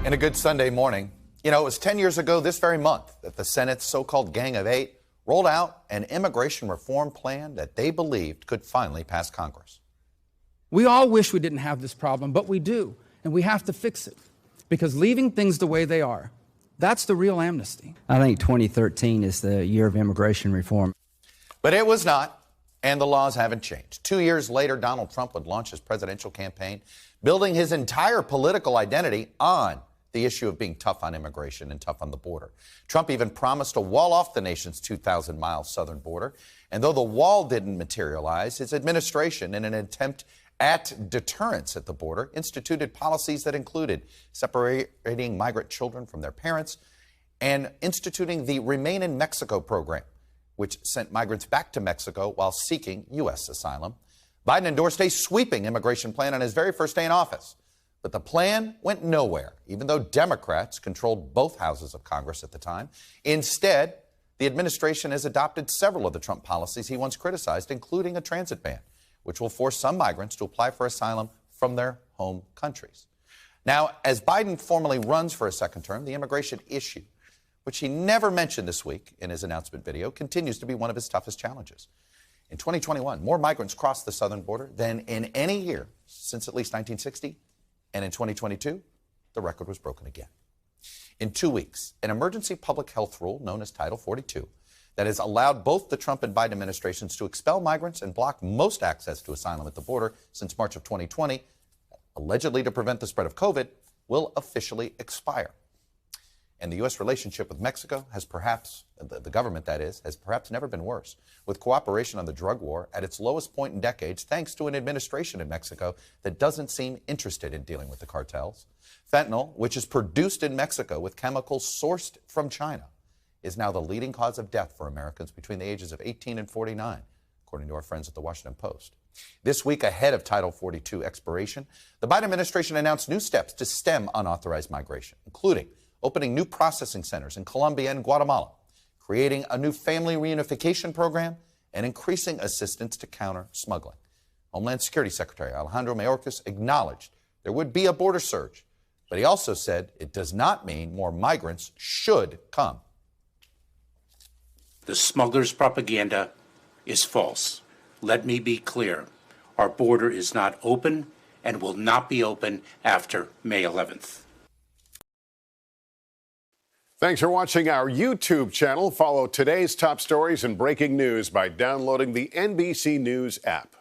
And a good Sunday morning. You know, it was 10 years ago this very month that the Senate's so-called Gang of Eight rolled out an immigration reform plan that they believed could finally pass Congress. We all wish we didn't have this problem, but we do, and we have to fix it. Because leaving things the way they are, that's the real amnesty. I think 2013 is the year of immigration reform. But it was not, and the laws haven't changed. 2 years later, Donald Trump would launch his presidential campaign, building his entire political identity on the issue of being tough on immigration and tough on the border. Trump even promised to wall off the nation's 2,000-mile southern border. And though the wall didn't materialize, his administration, in an attempt at deterrence at the border, instituted policies that included separating migrant children from their parents and instituting the Remain in Mexico program, which sent migrants back to Mexico while seeking U.S. asylum. Biden endorsed a sweeping immigration plan on his very first day in office. But the plan went nowhere, even though Democrats controlled both houses of Congress at the time. Instead, the administration has adopted several of the Trump policies he once criticized, including a transit ban, which will force some migrants to apply for asylum from their home countries. Now, as Biden formally runs for a second term, the immigration issue, which he never mentioned this week in his announcement video, continues to be one of his toughest challenges. In 2021, more migrants crossed the southern border than in any year since at least 1960. And in 2022, the record was broken again. In 2 weeks, an emergency public health rule known as Title 42 that has allowed both the Trump and Biden administrations to expel migrants and block most access to asylum at the border since March of 2020, allegedly to prevent the spread of COVID, will officially expire. And the U.S. relationship with Mexico has perhaps, the government that is, has perhaps never been worse, with cooperation on the drug war at its lowest point in decades, thanks to an administration in Mexico that doesn't seem interested in dealing with the cartels. Fentanyl, which is produced in Mexico with chemicals sourced from China, is now the leading cause of death for Americans between the ages of 18 and 49, according to our friends at the Washington Post. This week, ahead of Title 42 expiration, the Biden administration announced new steps to stem unauthorized migration, including opening new processing centers in Colombia and Guatemala, creating a new family reunification program, and increasing assistance to counter smuggling. Homeland Security Secretary Alejandro Mayorkas acknowledged there would be a border surge, but he also said it does not mean more migrants should come. The smugglers' propaganda is false. Let me be clear. Our border is not open and will not be open after May 11th. Thanks for watching our YouTube channel. Follow today's top stories and breaking news by downloading the NBC News app.